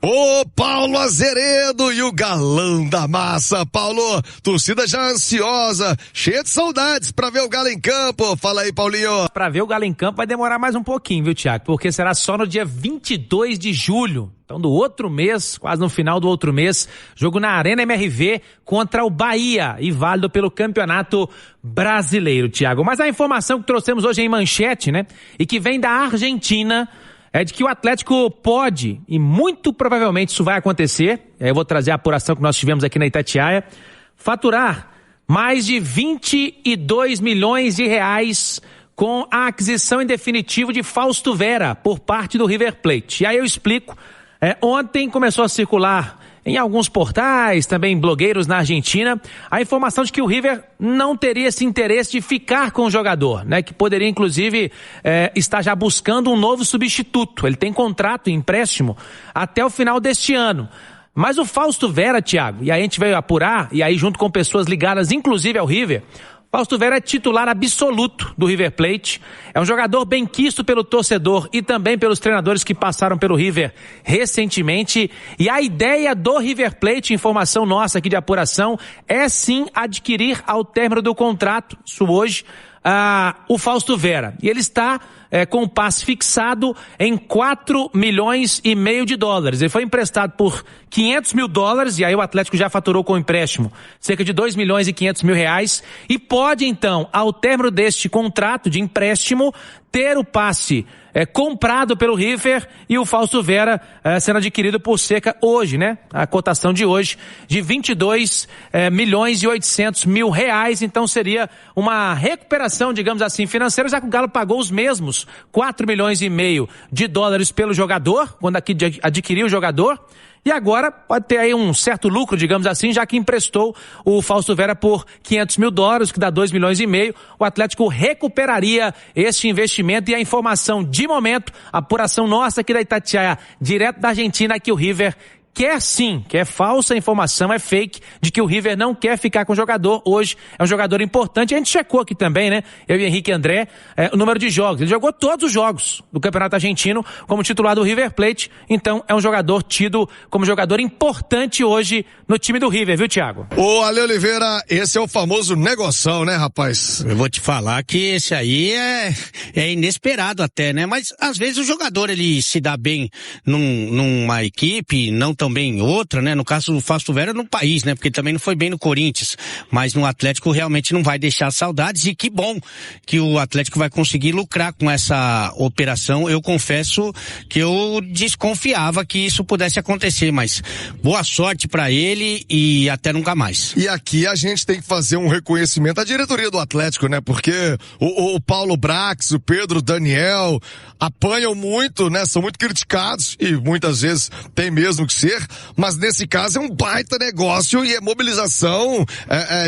Ô, Paulo Azeredo e o galão da massa. Paulo, torcida já ansiosa, cheia de saudades pra ver o Galo em campo. Fala aí, Paulinho. Pra ver o Galo em campo vai demorar mais um pouquinho, viu, Thiago? Porque será só no dia 22 de julho. Então, do outro mês, quase no final do outro mês, jogo na Arena MRV contra o Bahia e válido pelo Campeonato Brasileiro, Thiago. Mas a informação que trouxemos hoje em manchete, né, e que vem da Argentina, é de que o Atlético pode, e muito provavelmente isso vai acontecer, eu vou trazer a apuração que nós tivemos aqui na Itatiaia, faturar mais de 22 milhões de reais com a aquisição em definitivo de Fausto Vera por parte do River Plate. E aí eu explico. Ontem começou a circular em alguns portais, também blogueiros na Argentina, a informação de que o River não teria esse interesse de ficar com o jogador, né? Que poderia, inclusive, estar já buscando um novo substituto. Ele tem contrato, empréstimo, até o final deste ano. Mas o Fausto Vera, Thiago, e aí a gente veio apurar, e aí junto com pessoas ligadas, inclusive ao River, Fausto Vera é titular absoluto do River Plate, é um jogador bem quisto pelo torcedor e também pelos treinadores que passaram pelo River recentemente, e a ideia do River Plate, informação nossa aqui de apuração, é sim adquirir ao término do contrato, isso hoje, o Fausto Vera, e ele está com o passe fixado em 4 milhões e meio de dólares. Ele foi emprestado por 500 mil dólares, e aí o Atlético já faturou com o empréstimo cerca de 2 milhões e 500 mil reais, e pode então, ao término deste contrato de empréstimo, ter o passe comprado pelo River e o Fausto Vera sendo adquirido por cerca hoje, né? A cotação de hoje de 22 milhões e 800 mil reais. Então seria uma recuperação, digamos assim, financeira, já que o Galo pagou os mesmos 4 milhões e meio de dólares pelo jogador, quando aqui adquiriu o jogador. E agora pode ter aí um certo lucro, digamos assim, já que emprestou o Fausto Vera por 500 mil dólares, que dá 2 milhões e meio. O Atlético recuperaria este investimento, e a informação de momento, a apuração nossa aqui da Itatiaia, direto da Argentina, que o River quer sim, que é falsa informação, é fake, de que o River não quer ficar com o jogador. Hoje é um jogador importante. A gente checou aqui também, né? Eu e Henrique André, o número de jogos. Ele jogou todos os jogos do Campeonato Argentino como titular do River Plate. Então é um jogador tido como jogador importante hoje no time do River, viu, Thiago? Ô, Ale Oliveira, esse é o famoso negoção, né, rapaz? Eu vou te falar que esse aí é inesperado até, né? Mas às vezes o jogador, ele se dá bem numa equipe, não também outra, né? No caso do Fausto Vera no país, né? Porque também não foi bem no Corinthians, mas no Atlético realmente não vai deixar saudades, e que bom que o Atlético vai conseguir lucrar com essa operação. Eu confesso que eu desconfiava que isso pudesse acontecer, mas boa sorte pra ele e até nunca mais. E aqui a gente tem que fazer um reconhecimento à diretoria do Atlético, né? Porque o Paulo Brax, o Pedro Daniel apanham muito, né? São muito criticados e muitas vezes tem mesmo que ser, mas nesse caso é um baita negócio e é mobilização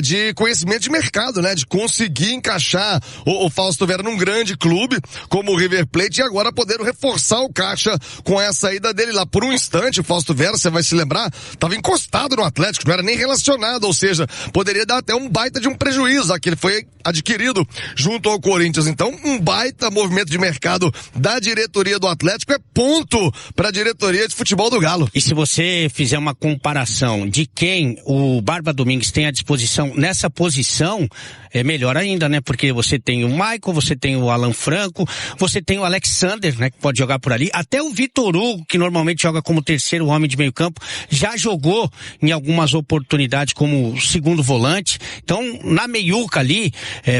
de conhecimento de mercado, né? De conseguir encaixar o Fausto Vera num grande clube como o River Plate, e agora poder reforçar o caixa com essa ida dele lá. Por um instante, o Fausto Vera, você vai se lembrar, estava encostado no Atlético, não era nem relacionado, ou seja, poderia dar até um baita de um prejuízo, já que ele foi adquirido junto ao Corinthians. Então, um baita movimento de mercado da diretoria do Atlético, é ponto para a diretoria de futebol do Galo. E se você fizer uma comparação de quem o Barba Domingues tem à disposição nessa posição, é melhor ainda, né? Porque você tem o Michael, você tem o Alan Franco, você tem o Alexander, né? Que pode jogar por ali. Até o Vitor Hugo, que normalmente joga como terceiro homem de meio campo, já jogou em algumas oportunidades como segundo volante. Então, na meiuca ali,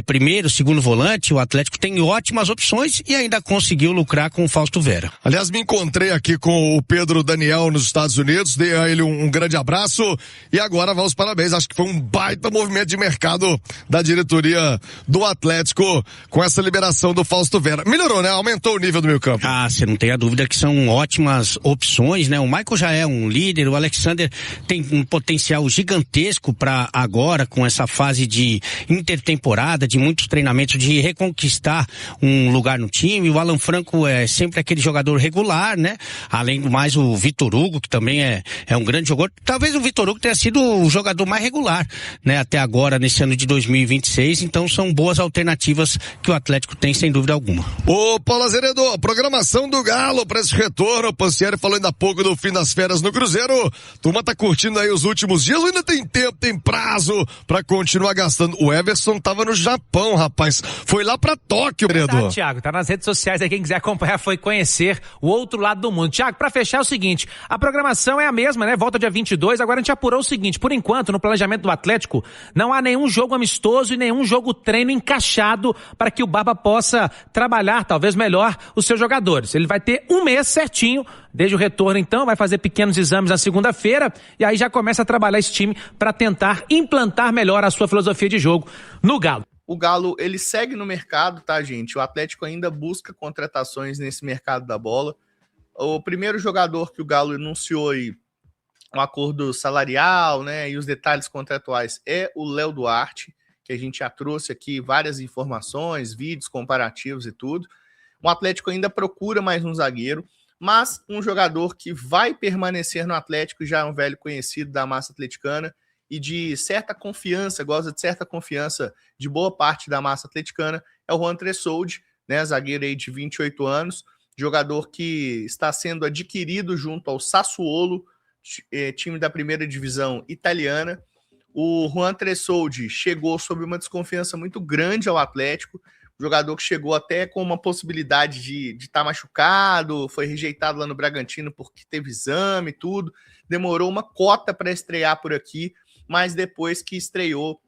primeiro, segundo volante, o Atlético tem ótimas opções e ainda conseguiu lucrar com o Fausto Vera. Aliás, me encontrei aqui com o Pedro Daniel nos Estados Unidos, dei a ele um grande abraço e agora vamos parabéns. Acho que foi um baita movimento de mercado da diretoria do Atlético com essa liberação do Fausto Vera. Melhorou, né? Aumentou o nível do meio campo. Ah, você não tem a dúvida que são ótimas opções, né? O Michael já é um líder, o Alexander tem um potencial gigantesco para agora, com essa fase de intertemporada, de muitos treinamentos, de reconquistar um lugar no time. O Alan Franco é sempre aquele jogador regular, né? Além do mais, o Vitor Hugo, que também também é um grande jogador. Talvez o Vitor Hugo tenha sido o jogador mais regular, né, até agora, nesse ano de 2026. Então são boas alternativas que o Atlético tem, sem dúvida alguma. Ô, Paulo Azeredo, a programação do Galo para esse retorno. O Pansieri falou ainda há pouco do fim das férias no Cruzeiro. Turma tá curtindo aí os últimos dias, ou ainda tem tempo, tem prazo para continuar gastando? O Everson tava no Japão, rapaz. Foi lá para Tóquio, vereador. Tiago, tá nas redes sociais aí, quem quiser acompanhar foi conhecer o outro lado do mundo. Tiago, para fechar é o seguinte, a programação é a mesma, né? Volta dia 22, agora a gente apurou o seguinte, por enquanto, no planejamento do Atlético, não há nenhum jogo amistoso e nenhum jogo treino encaixado para que o Barba possa trabalhar, talvez melhor, os seus jogadores. Ele vai ter um mês certinho, desde o retorno então, vai fazer pequenos exames na segunda-feira e aí já começa a trabalhar esse time para tentar implantar melhor a sua filosofia de jogo no Galo. O Galo, ele segue no mercado, tá, gente? O Atlético ainda busca contratações nesse mercado da bola. O primeiro jogador que o Galo anunciou aí um acordo salarial, né, e os detalhes contratuais é o Léo Duarte, que a gente já trouxe aqui várias informações, vídeos comparativos e tudo. O Atlético ainda procura mais um zagueiro, mas um jogador que vai permanecer no Atlético, já é um velho conhecido da massa atleticana, e de certa confiança, gosta de certa confiança de boa parte da massa atleticana, é o Juan Tressoldi, né, zagueiro aí de 28 anos, jogador que está sendo adquirido junto ao Sassuolo, time da primeira divisão italiana. O Juan Tressoldi chegou sob uma desconfiança muito grande ao Atlético, jogador que chegou até com uma possibilidade de estar machucado, foi rejeitado lá no Bragantino porque teve exame e tudo, demorou uma cota para estrear por aqui, mas depois que estreou,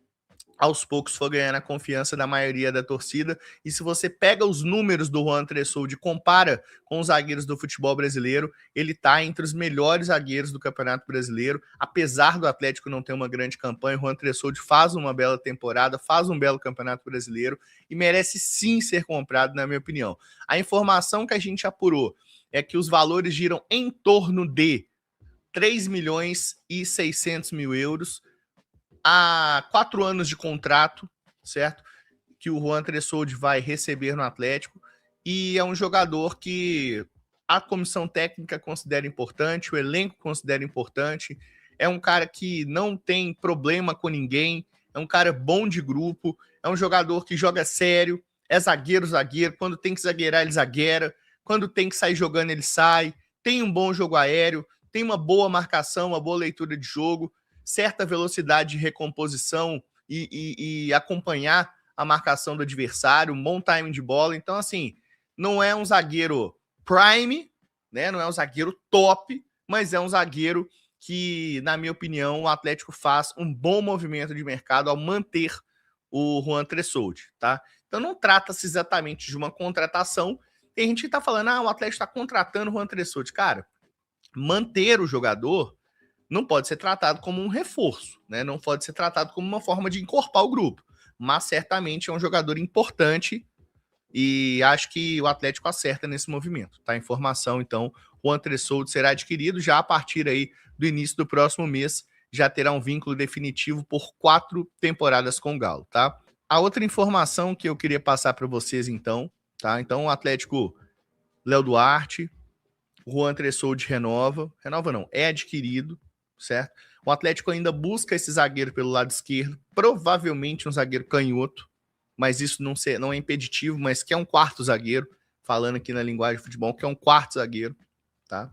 aos poucos foi ganhando a confiança da maioria da torcida. E se você pega os números do Juan Tressoldi e compara com os zagueiros do futebol brasileiro, ele está entre os melhores zagueiros do Campeonato Brasileiro. Apesar do Atlético não ter uma grande campanha, o Juan Tressoldi faz uma bela temporada, faz um belo Campeonato Brasileiro e merece sim ser comprado, na minha opinião. A informação que a gente apurou é que os valores giram em torno de 3 milhões e 600 mil euros, há 4 anos de contrato, certo? Que o Juan Tressoldi vai receber no Atlético, e é um jogador que a comissão técnica considera importante, o elenco considera importante, é um cara que não tem problema com ninguém, é um cara bom de grupo, é um jogador que joga sério, é zagueiro, quando tem que zagueirar ele zagueira, quando tem que sair jogando ele sai, tem um bom jogo aéreo, tem uma boa marcação, uma boa leitura de jogo, certa velocidade de recomposição e acompanhar a marcação do adversário, um bom timing de bola. Então, assim, não é um zagueiro prime, né? Não é um zagueiro top, mas é um zagueiro que, na minha opinião, o Atlético faz um bom movimento de mercado ao manter o Juan Tressoldi, tá? Então não trata-se exatamente de uma contratação. Tem gente que tá falando, o Atlético está contratando o Juan Tressoldi. Cara, manter o jogador não pode ser tratado como um reforço, né? Não pode ser tratado como uma forma de encorpar o grupo, mas certamente é um jogador importante e acho que o Atlético acerta nesse movimento, tá? Informação, então, o Juan Tressoldi será adquirido já a partir aí do início do próximo mês, já terá um vínculo definitivo por 4 temporadas com o Galo, tá? A outra informação que eu queria passar para vocês, então, tá? Então, o Atlético, Léo Duarte, o Juan Tressoldi renova não, é adquirido, certo? O Atlético ainda busca esse zagueiro pelo lado esquerdo, provavelmente um zagueiro canhoto, mas isso não é impeditivo, mas que é um quarto zagueiro, falando aqui na linguagem de futebol, que é um quarto zagueiro, tá?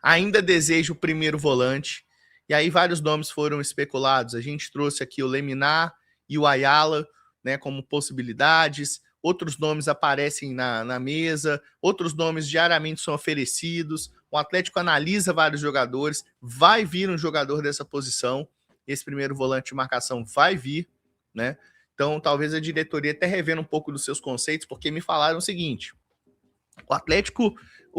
Ainda deseja o primeiro volante, e aí vários nomes foram especulados. A gente trouxe aqui o Leminar e o Ayala, né, como possibilidades. Outros nomes aparecem na mesa, outros nomes diariamente são oferecidos. O Atlético analisa vários jogadores, vai vir um jogador dessa posição, esse primeiro volante de marcação vai vir, né? Então talvez a diretoria até revendo um pouco dos seus conceitos, porque me falaram o seguinte: o Atlético,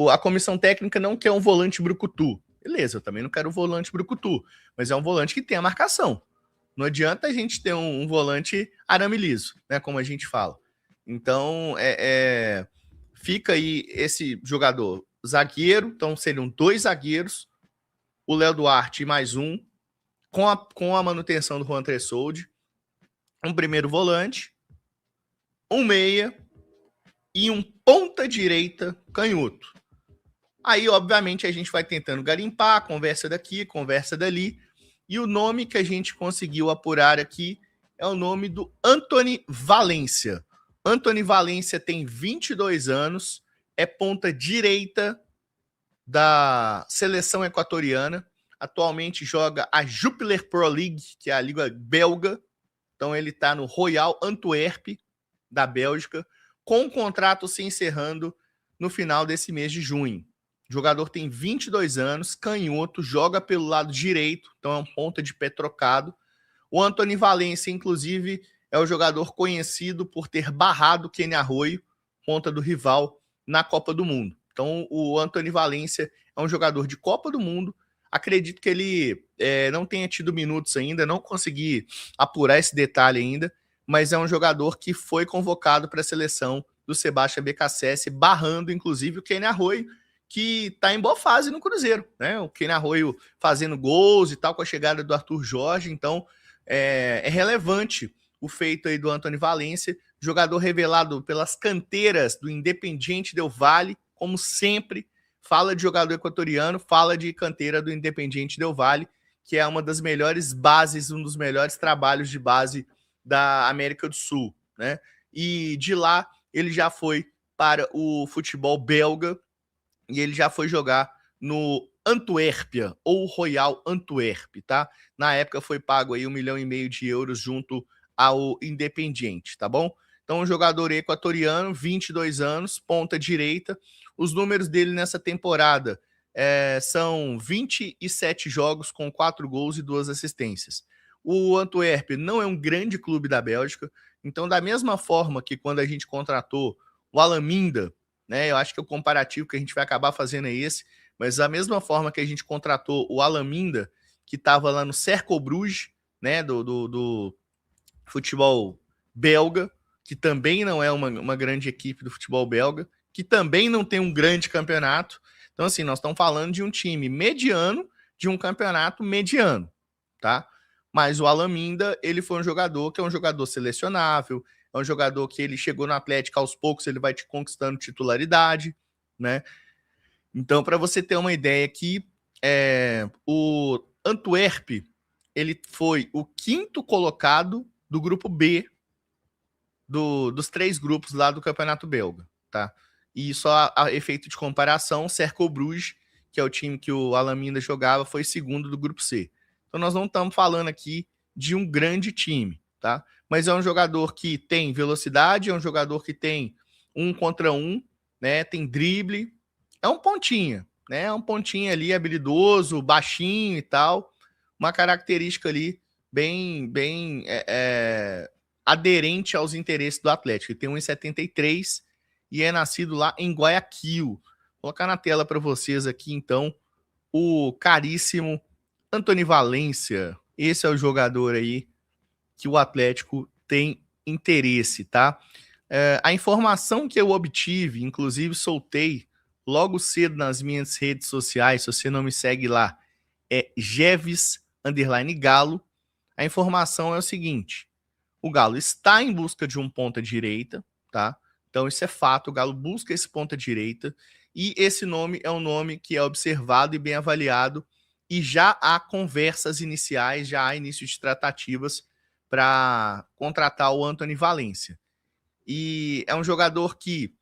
a comissão técnica não quer um volante brucutu. Beleza, eu também não quero um volante brucutu, mas é um volante que tem a marcação. Não adianta a gente ter um volante arame liso, né, como a gente fala. Então, fica aí esse jogador zagueiro, então seriam 2 zagueiros, o Léo Duarte e mais um, com a manutenção do Juan Tressoldi, um primeiro volante, um meia e um ponta-direita canhoto. Aí, obviamente, a gente vai tentando garimpar, conversa daqui, conversa dali, e o nome que a gente conseguiu apurar aqui é o nome do Antony Valência. Antony Valência tem 22 anos, é ponta direita da seleção equatoriana, atualmente joga a Jupiler Pro League, que é a liga belga, então ele está no Royal Antwerp, da Bélgica, com o contrato se encerrando no final desse mês de junho. O jogador tem 22 anos, canhoto, joga pelo lado direito, então é um ponta de pé trocado. O Antony Valência, inclusive, é o jogador conhecido por ter barrado Kenny Arroyo, ponta do rival, na Copa do Mundo. Então, o Antony Valência é um jogador de Copa do Mundo. Acredito que ele não tenha tido minutos ainda, não consegui apurar esse detalhe ainda, mas é um jogador que foi convocado para a seleção do Sebastião BKSS, barrando, inclusive, o Kenny Arroyo, que está em boa fase no Cruzeiro, né? O Kenny Arroyo fazendo gols e tal, com a chegada do Arthur Jorge, então é relevante o feito aí do Antony Valência, jogador revelado pelas canteiras do Independiente Del Valle, como sempre, fala de jogador equatoriano, fala de canteira do Independiente Del Valle, que é uma das melhores bases, um dos melhores trabalhos de base da América do Sul, né? E de lá ele já foi para o futebol belga e ele já foi jogar no Antuérpia, ou Royal Antwerp, tá? Na época foi pago aí 1,5 milhão de euros junto ao Independiente, tá bom? Então, um jogador equatoriano, 22 anos, ponta direita. Os números dele nessa temporada são 27 jogos com 4 gols e 2 assistências. O Antwerp não é um grande clube da Bélgica, então da mesma forma que quando a gente contratou o Alaminda, né, eu acho que o comparativo que a gente vai acabar fazendo é esse, mas da mesma forma que a gente contratou o Alaminda, que estava lá no Cercle Bruges, né, do futebol belga, que também não é uma grande equipe do futebol belga, que também não tem um grande campeonato. Então, assim, nós estamos falando de um time mediano, de um campeonato mediano, tá? Mas o Alaminda, ele foi um jogador que é um jogador selecionável, é um jogador que ele chegou no Atlético, aos poucos ele vai te conquistando titularidade, né? Então, para você ter uma ideia aqui, o Antwerp, ele foi o 5º colocado do grupo B dos 3 grupos lá do Campeonato Belga, tá? E só a efeito de comparação, o Cercle Bruges, que é o time que o Alaminda jogava, foi 2º do grupo C. Então nós não estamos falando aqui de um grande time, tá? Mas é um jogador que tem velocidade, é um jogador que tem 1 contra 1, né? Tem drible, é um pontinha, né? É um pontinha ali habilidoso, baixinho e tal, uma característica ali bem aderente aos interesses do Atlético. Ele tem 1,73 e é nascido lá em Guayaquil. Vou colocar na tela para vocês aqui, então, o caríssimo Antony Valência. Esse é o jogador aí que o Atlético tem interesse, tá? A informação que eu obtive, inclusive soltei logo cedo nas minhas redes sociais, se você não me segue lá, é Jeves_Galo. A informação é o seguinte: o Galo está em busca de um ponta-direita, tá? Então isso é fato, o Galo busca esse ponta-direita e esse nome é um nome que é observado e bem avaliado e já há conversas iniciais, já há início de tratativas para contratar o Antony Valência. E é um jogador que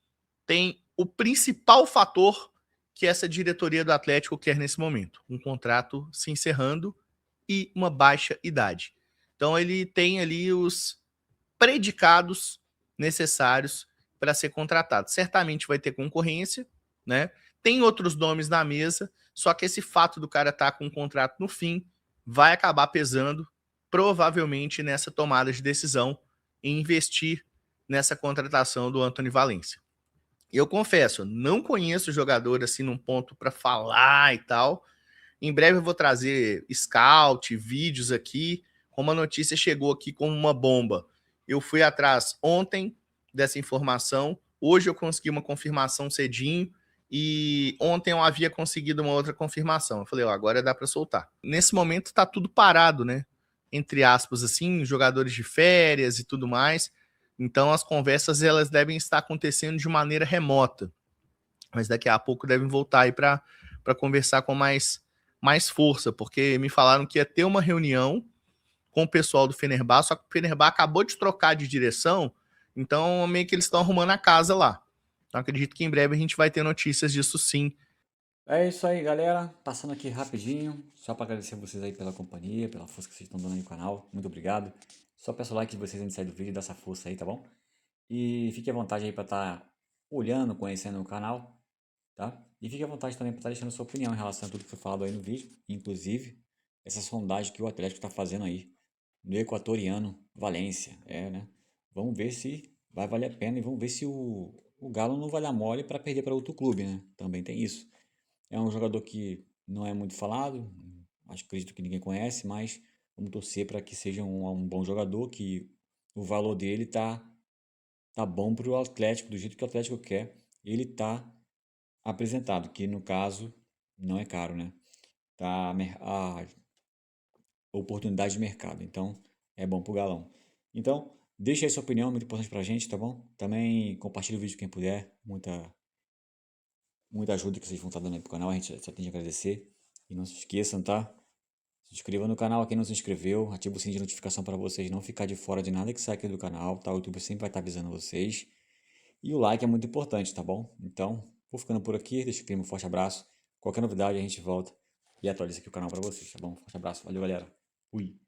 tem o principal fator que essa diretoria do Atlético quer nesse momento: um contrato se encerrando e uma baixa idade. Então ele tem ali os predicados necessários para ser contratado. Certamente vai ter concorrência, né? Tem outros nomes na mesa, só que esse fato do cara estar com um contrato no fim vai acabar pesando provavelmente nessa tomada de decisão em investir nessa contratação do Antony Valência. Eu confesso, não conheço o jogador assim num ponto para falar e tal. Em breve eu vou trazer scout, vídeos aqui. Como a notícia chegou aqui como uma bomba, eu fui atrás ontem dessa informação. Hoje eu consegui uma confirmação cedinho e ontem eu havia conseguido uma outra confirmação. Eu falei, ó, agora dá para soltar. Nesse momento tá tudo parado, né? Entre aspas, assim, jogadores de férias e tudo mais. Então as conversas elas devem estar acontecendo de maneira remota. mas daqui a pouco devem voltar aí para conversar com mais força, porque me falaram que ia ter uma reunião com o pessoal do Fenerbahçe, só que o Fenerbahçe acabou de trocar de direção, então meio que eles estão arrumando a casa lá. Então acredito que em breve a gente vai ter notícias disso sim. É isso aí, galera. Passando aqui rapidinho, só para agradecer vocês aí pela companhia, pela força que vocês estão dando aí no canal. Muito obrigado. Só peço o like de vocês antes de sair do vídeo, dá essa força aí, tá bom? E fique à vontade aí para estar olhando, conhecendo o canal, tá? E fique à vontade também para estar deixando sua opinião em relação a tudo que foi falado aí no vídeo, inclusive essa sondagem que o Atlético está fazendo aí no equatoriano Valência, né? Vamos ver se vai valer a pena e vamos ver se o Galo não vai dar mole para perder para outro clube, né? Também tem isso. É um jogador que não é muito falado, acredito que ninguém conhece, mas vamos torcer para que seja um bom jogador, que o valor dele tá bom para o Atlético, do jeito que o Atlético quer, ele tá apresentado, que no caso não é caro, né? Tá a oportunidade de mercado, então é bom pro Galão. Então, deixa aí sua opinião, muito importante pra gente, tá bom? Também compartilha o vídeo quem puder, muita ajuda que vocês vão estar dando aí pro canal, a gente só tem de agradecer. E não se esqueçam, tá? Se inscreva no canal, quem não se inscreveu, ativa o sininho de notificação para vocês não ficar de fora de nada que sai aqui do canal, tá? O YouTube sempre vai estar avisando vocês. E o like é muito importante, tá bom? Então, vou ficando por aqui, deixa aqui um forte abraço. Qualquer novidade a gente volta e atualiza aqui o canal para vocês, tá bom? Forte abraço, valeu galera. Fui.